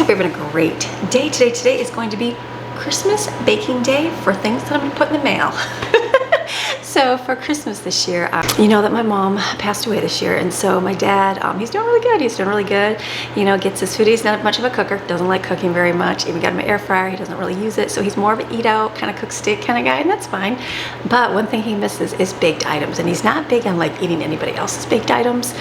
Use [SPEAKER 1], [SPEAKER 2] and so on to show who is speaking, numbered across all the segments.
[SPEAKER 1] hope you're having a great day today. Today is going to be Christmas baking day for things that I'm going to put in the mail. So for Christmas this year, you know that my mom passed away this year, and so my dad, he's doing really good. He's doing really good. You know, gets his food. He's not much of a cooker. Doesn't like cooking very much. Even got him an air fryer. He doesn't really use it. So he's more of an eat out, kind of cook steak kind of guy, and that's fine. But one thing he misses is baked items, and he's not big on like eating anybody else's baked items.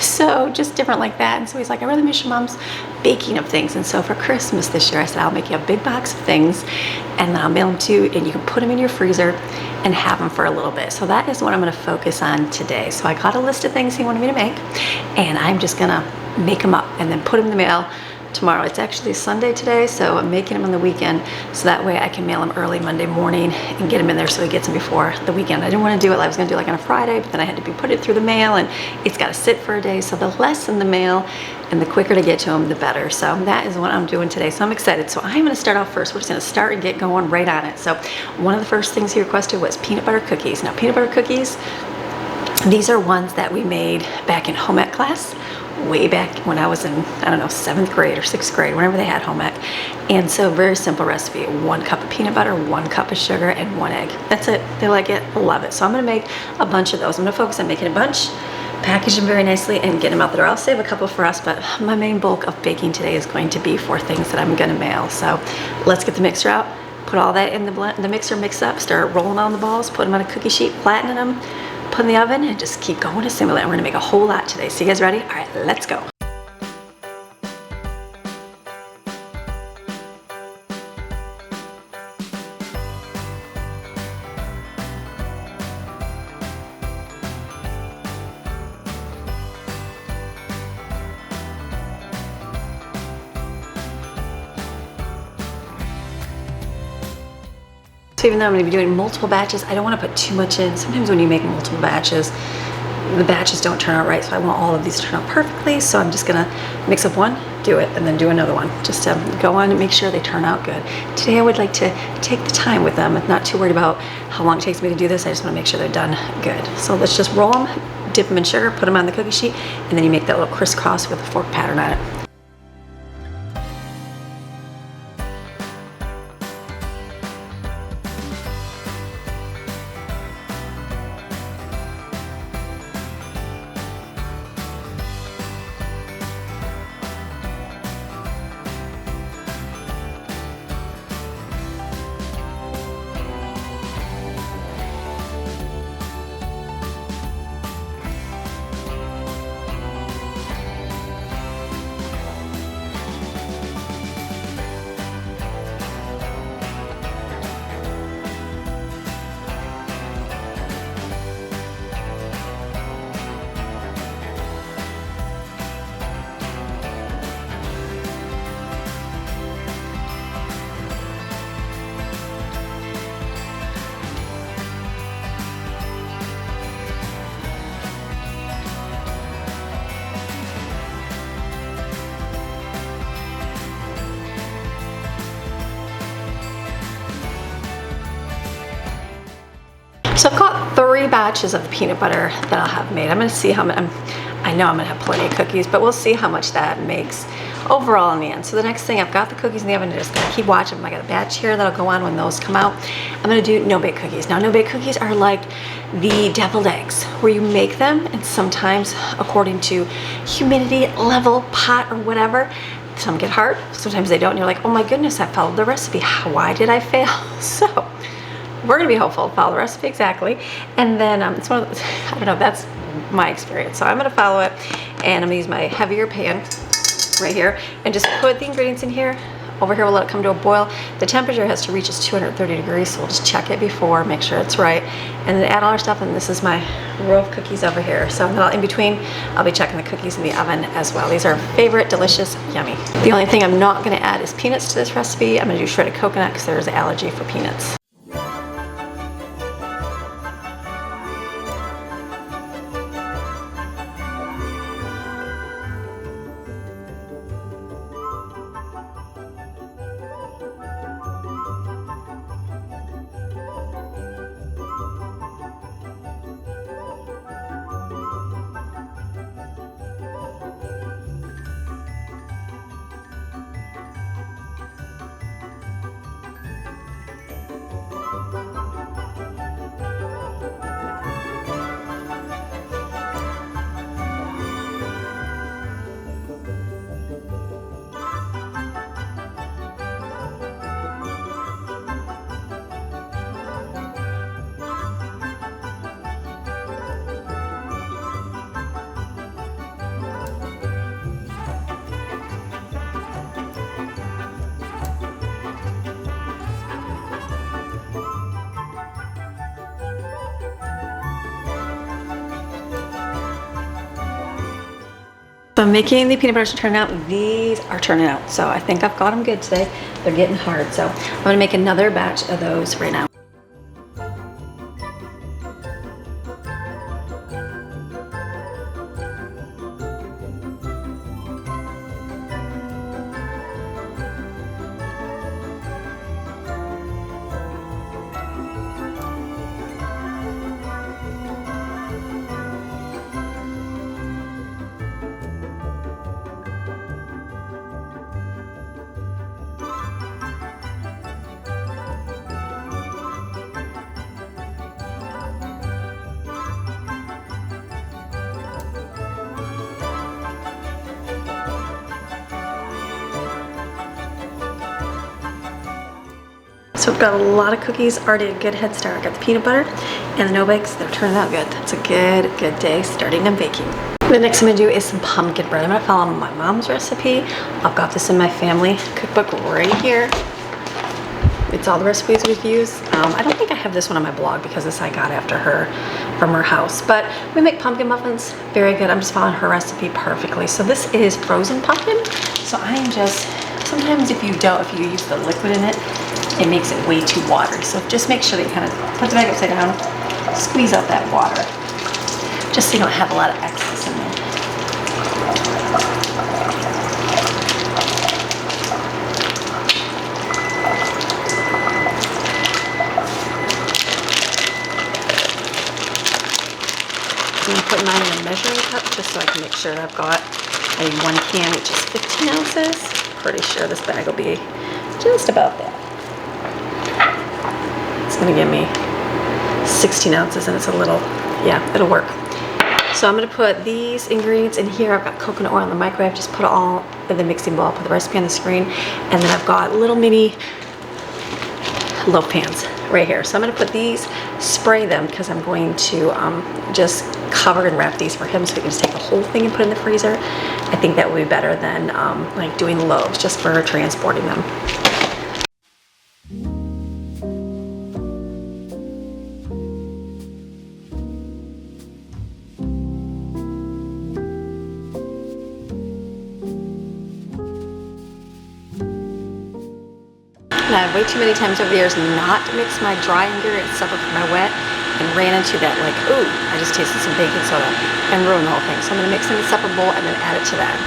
[SPEAKER 1] So just different like that. And so he's like, I really miss your mom's baking of things. And so for Christmas this year, I said, I'll make you a big box of things, and then I'll mail them to you, and you can put them in your freezer and have them for a little bit. So that is what I'm going to focus on today. So I got a list of things he wanted me to make, and I'm just going to make them up and then put them in the mail tomorrow. It's actually Sunday today, so I'm making them on the weekend so that way I can mail them early Monday morning and get them in there so he gets them before the weekend. I didn't want to do it, I was going to do it like on a Friday, but then I had to put it through the mail, and it's got to sit for a day. So the less in the mail and the quicker to get to them, the better. So that is what I'm doing today. So I'm excited. So I'm going to start off first. We're just going to start and get going right on it. So one of the first things he requested was peanut butter cookies. Now peanut butter cookies, these are ones that we made back in home ec class, way back when I was in, I don't know, 7th grade or 6th grade, whenever they had home ec. And so very simple recipe: 1 cup of peanut butter, 1 cup of sugar, and 1 egg. That's it. They like it, love it. So I'm going to make a bunch of those. I'm going to focus on making a bunch, package them very nicely, and get them out the door. I'll save a couple for us, but my main bulk of baking today is going to be for things that I'm going to mail. So let's get the mixer out, put all that in the mixer, mix up, start rolling on the balls, put them on a cookie sheet, flatten them, put in the oven, and just keep going to simulate. We're gonna make a whole lot today. So you guys ready? All right, let's go. So even though I'm going to be doing multiple batches, I don't want to put too much in. Sometimes when you make multiple batches, the batches don't turn out right. So I want all of these to turn out perfectly. So I'm just going to mix up one, do it, and then do another one, just to go on and make sure they turn out good. Today I would like to take the time with them. I'm not too worried about how long it takes me to do this. I just want to make sure they're done good. So let's just roll them, dip them in sugar, put them on the cookie sheet, and then you make that little crisscross with a fork pattern on it. So I've got 3 batches of peanut butter that I'll have made. I'm going to see how many, I know I'm going to have plenty of cookies, but we'll see how much that makes overall in the end. So the next thing, I've got the cookies in the oven. I'm just going to keep watching them. I got a batch here that'll go on when those come out. I'm going to do no-bake cookies. Now, no-bake cookies are like the deviled eggs, where you make them, and sometimes according to humidity level, pot, or whatever, some get hard, sometimes they don't, and you're like, oh my goodness, I followed the recipe. Why did I fail? So we're gonna be hopeful, follow the recipe exactly. And then it's one of the, I don't know, that's my experience. So I'm gonna follow it, and I'm gonna use my heavier pan right here and just put the ingredients in here. Over here, we'll let it come to a boil. The temperature has to reach 230 degrees, so we'll just check it before, make sure it's right, and then add all our stuff. And this is my row of cookies over here. So in between, I'll be checking the cookies in the oven as well. These are favorite, delicious, yummy. The only thing I'm not gonna add is peanuts to this recipe. I'm gonna do shredded coconut because there's an allergy for peanuts. So I'm making the peanut butters turn out. These are turning out. So I think I've got them good today. They're getting hard. So I'm gonna make another batch of those right now. So I've got a lot of cookies, already a good head start. I got the peanut butter and the Norwex. They're turning out good. It's a good day starting and baking. The next thing I'm gonna do is some pumpkin bread. I'm gonna follow my mom's recipe. I've got this in my family cookbook right here. It's all the recipes we've used. I don't think I have this one on my blog because this I got after her from her house. But we make pumpkin muffins, very good. I'm just following her recipe perfectly. So this is frozen pumpkin. So I'm just, sometimes if you use the liquid in it, it makes it way too watery. So just make sure that you kind of put the bag upside down, squeeze out that water, just so you don't have a lot of excess in there. I'm gonna put mine in a measuring cup just so I can make sure I've got a 1 can, which is 15 ounces. Pretty sure this bag will be just about that. It's gonna give me 16 ounces and it's a little, yeah, it'll work. So I'm gonna put these ingredients in here. I've got coconut oil in the microwave. Just put it all in the mixing bowl. Put the recipe on the screen. And then I've got little mini loaf pans right here. So I'm gonna put these, spray them because I'm going to just cover and wrap these for him so he can just take the whole thing and put it in the freezer. I think that would be better than like doing loaves just for transporting them. And I have way too many times over the years not mixed my dry ingredients separate from my wet and ran into that like, ooh, I just tasted some baking soda and ruined the whole thing. So I'm gonna mix them in a separate bowl and then add it to that.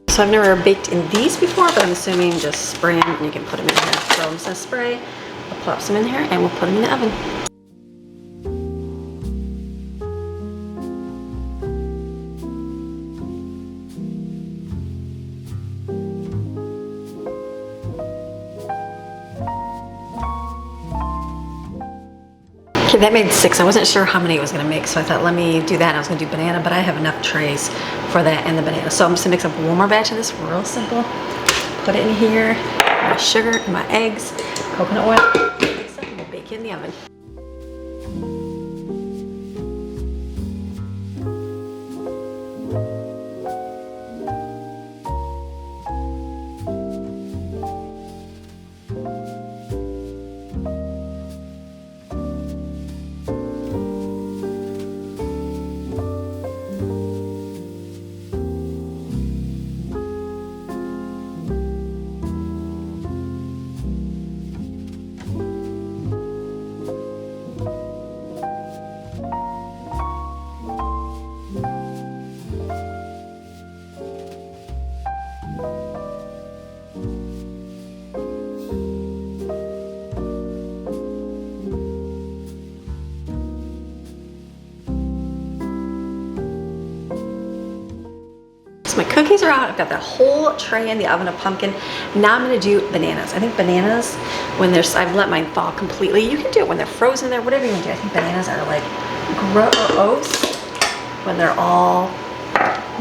[SPEAKER 1] So I've never baked in these before, but I'm assuming just spray them and you can put them in here. So I'm just gonna spray, I'll pop some in here and we'll put them in the oven. Okay, that made 6. I wasn't sure how many it was gonna make, so I thought let me do that. I was gonna do banana, but I have enough trays for that and the banana. So I'm just gonna mix up one more batch of this, real simple. Put it in here, my sugar, my eggs, coconut oil, mix up and we'll bake it in the oven. My cookies are out. I've got that whole tray in the oven of pumpkin. Now I'm gonna do bananas. I think bananas, when there's, I've let mine thaw completely. You can do it when they're frozen there, whatever you want to do. I think bananas are like gross when they're all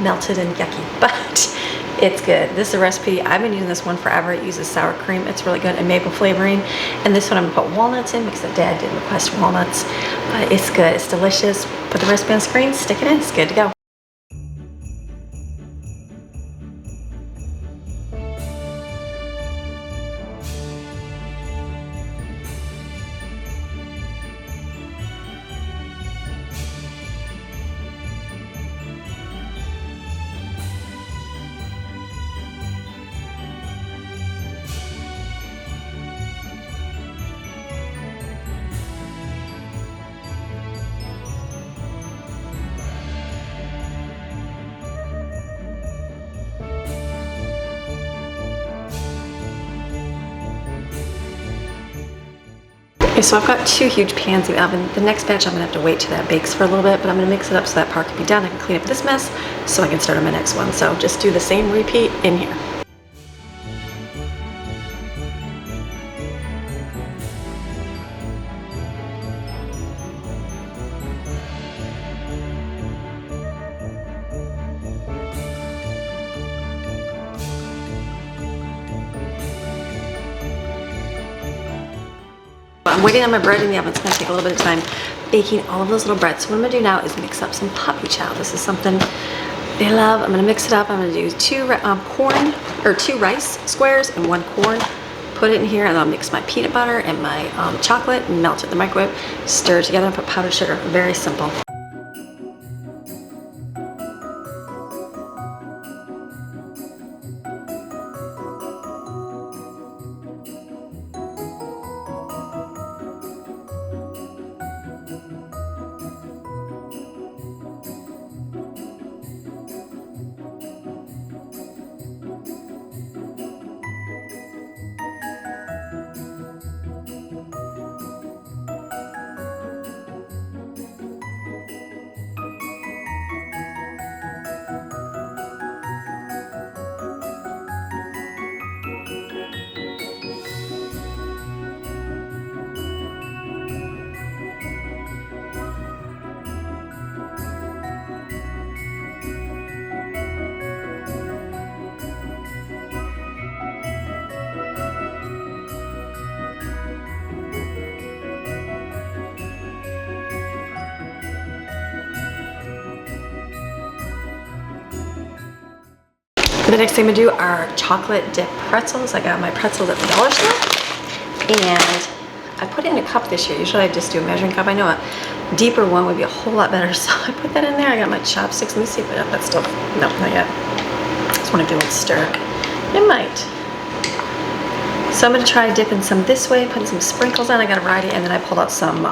[SPEAKER 1] melted and yucky. But It's good. This is a recipe. I've been using this one forever. It uses sour cream. It's really good, and maple flavoring. And this one I'm gonna put walnuts in because Dad did request walnuts. But it's good. It's delicious. Put the recipe on the screen, stick it in. It's good to go. Okay, so I've got 2 huge pans in the oven. The next batch I'm gonna have to wait till that bakes for a little bit, but I'm gonna mix it up so that part can be done. I can clean up this mess so I can start on my next one. So just do the same repeat in here. I'm waiting on my bread in the oven. It's gonna take a little bit of time baking all of those little breads. So what I'm gonna do now is mix up some puppy chow. This is something they love. I'm gonna mix it up. I'm gonna do 2 rice squares and 1 corn. Put it in here, and I'll mix my peanut butter and my chocolate and melt it in the microwave. Stir it together and put powdered sugar. Very simple. The next thing I'm gonna do are chocolate dip pretzels. I got my pretzels at the dollar store, and I put it in a cup this year. Usually I just do a measuring cup. I know a deeper one would be a whole lot better, so I put that in there. I got my chopsticks. Let me see if that's still, no, not yet. Just wanna do a stir. It might. So I'm gonna try dipping some this way, putting some sprinkles on. I got a variety, and then I pulled out some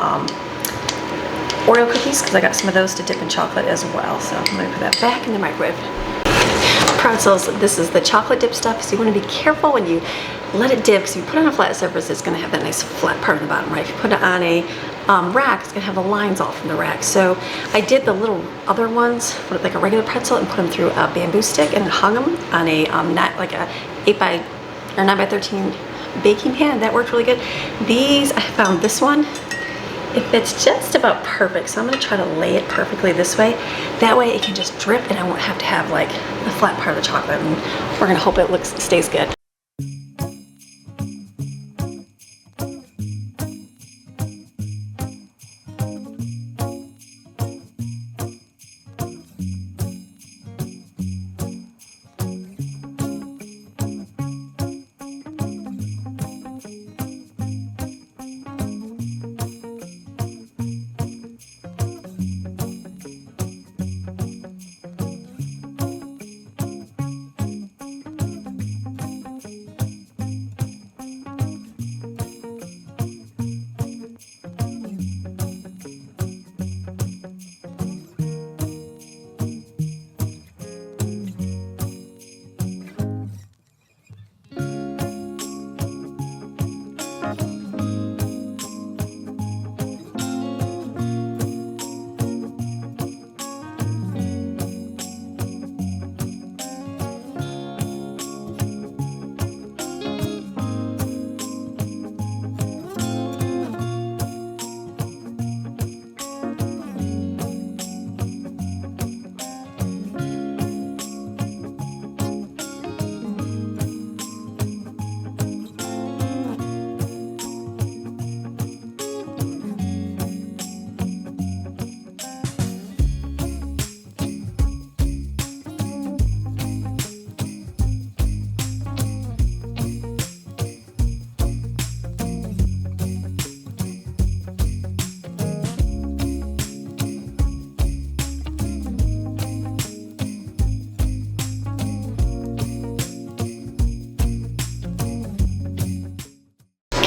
[SPEAKER 1] Oreo cookies because I got some of those to dip in chocolate as well. So I'm gonna put that back in the microwave. Pretzels, this is the chocolate dip stuff, so you want to be careful when you let it dip, because if you put it on a flat surface, it's going to have that nice flat part on the bottom, right? If you put it on a rack, it's going to have the lines all from the rack. So I did the little other ones, put it like a regular pretzel, and put them through a bamboo stick and hung them on a not like a 9 by 13 baking pan. That worked really good. These, I found this one, it fits just about perfect, so I'm going to try to lay it perfectly this way. That way it can just drip, and I won't have to have like the flat part of the chocolate, and we're going to hope it stays good.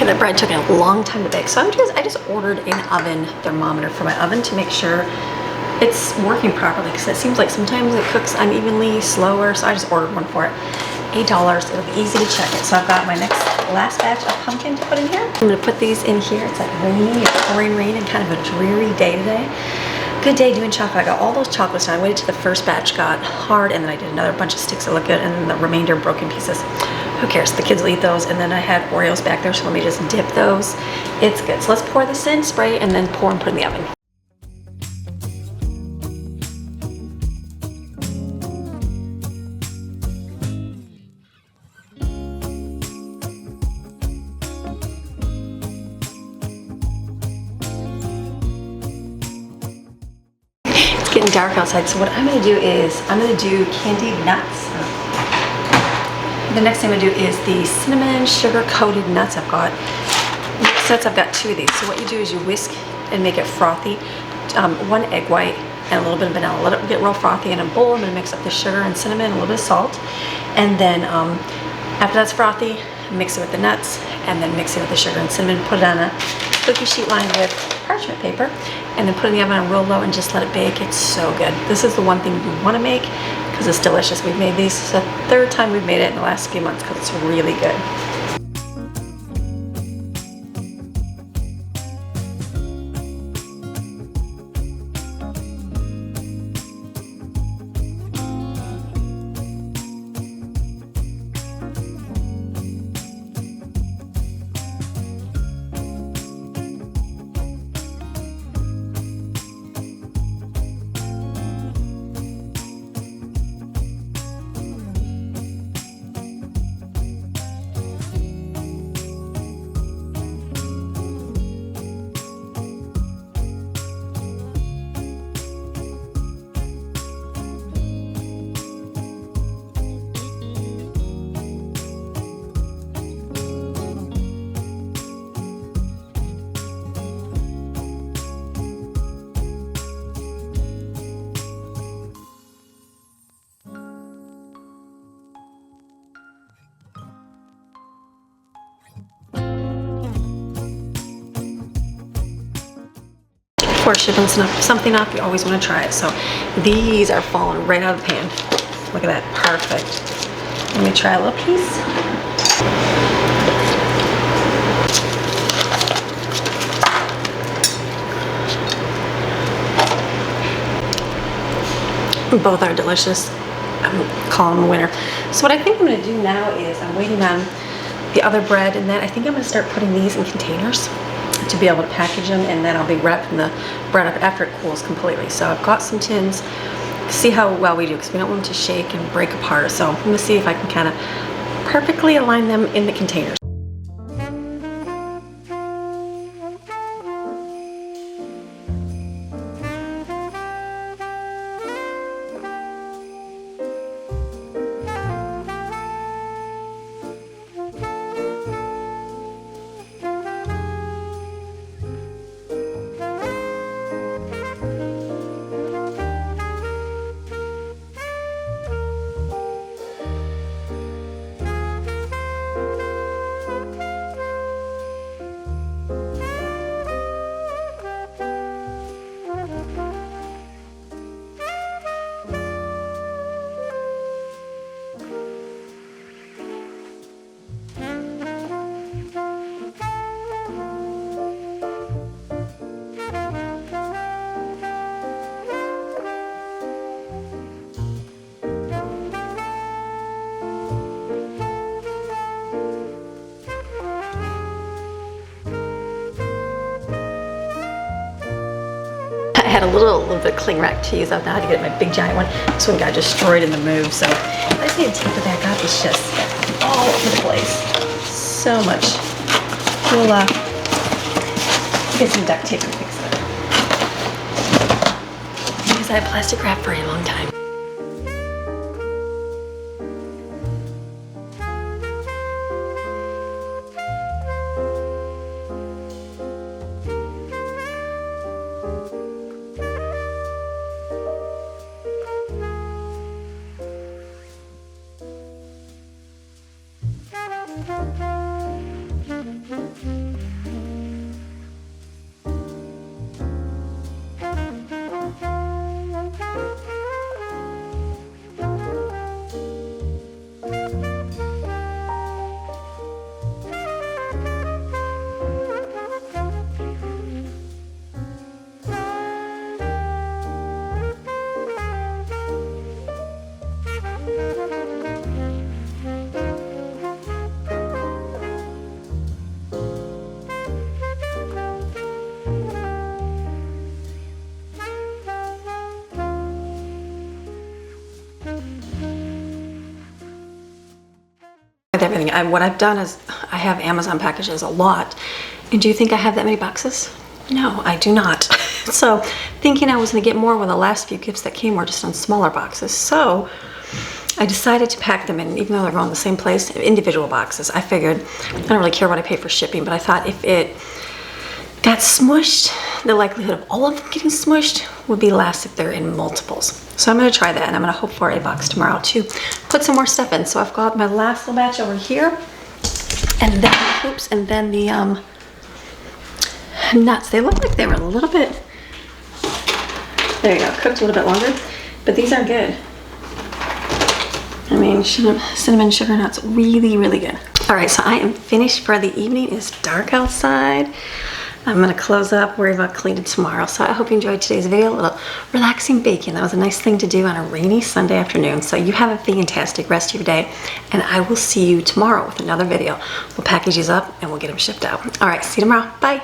[SPEAKER 1] The bread took a long time to bake, so I just ordered an oven thermometer for my oven to make sure it's working properly, because it seems like sometimes it cooks unevenly, slower, so I just ordered one for it. $8, it'll be easy to check it. So I've got my last batch of pumpkin to put in here. I'm gonna put these in here. It's like rainy, it's pouring rain, and kind of a dreary day today. Good day doing chocolate. I got all those chocolates done. I waited till the first batch got hard, and then I did another bunch of sticks that look good, and then the remainder broken pieces. Who cares? The kids will eat those. And then I had Oreos back there, so let me just dip those. It's good. So let's pour this in, spray, and then pour and put in the oven. Getting dark outside, so what I'm going to do is I'm going to do candied nuts. The next thing I'm going to do is the cinnamon sugar coated nuts. I've got two of these. So what you do is you whisk and make it frothy. 1 egg white and a little bit of vanilla. Let it get real frothy in a bowl. I'm going to mix up the sugar and cinnamon, a little bit of salt, and then after that's frothy, mix it with the nuts, and then mix it with the sugar and cinnamon. Put it on a cookie sheet lined with parchment paper, and then put it in the oven on real low and just let it bake. It's so good. This is the one thing you want to make because it's delicious. We've made these. It's the 3rd time we've made it in the last few months because it's really good. Before shipping something up, you always want to try it. So these are falling right out of the pan. Look at that, perfect. Let me try a little piece. Both are delicious. I'm calling them a winner. So what I think I'm going to do now is I'm waiting on the other bread, and then I think I'm going to start putting these in containers to be able to package them, and then I'll be wrapping the bread up after it cools completely. So I've got some tins. See how well we do, because we don't want them to shake and break apart. So I'm going to see if I can kind of perfectly align them in the containers. I had a little bit of cling wrap to use. I had to get my big giant one. This one got destroyed in the move, so I just need to tape it back up. It's just all over the place. So much. We'll get some duct tape and fix it. Because I had plastic wrap for a long time. With everything, what I've done is I have Amazon packages a lot. And do you think I have that many boxes? No, I do not. So thinking I was gonna get more when the last few gifts that came were just on smaller boxes. So I decided to pack them in, even though they're going in the same place, individual boxes. I figured, I don't really care what I pay for shipping, but I thought if it got smushed, the likelihood of all of them getting smushed would be less if they're in multiples. So I'm gonna try that, and I'm gonna hope for a box tomorrow to put some more stuff in. So I've got my last little batch over here, and then, oops, and then the nuts. They look like they were a little bit, there you go, cooked a little bit longer, but these are good. I mean, cinnamon sugar nuts, really, really good. All right, so I am finished for the evening. It's dark outside. I'm gonna close up, worry about cleaning tomorrow. So I hope you enjoyed today's video, a little relaxing baking. That was a nice thing to do on a rainy Sunday afternoon. So you have a fantastic rest of your day, and I will see you tomorrow with another video. We'll package these up and we'll get them shipped out. All right, see you tomorrow, bye.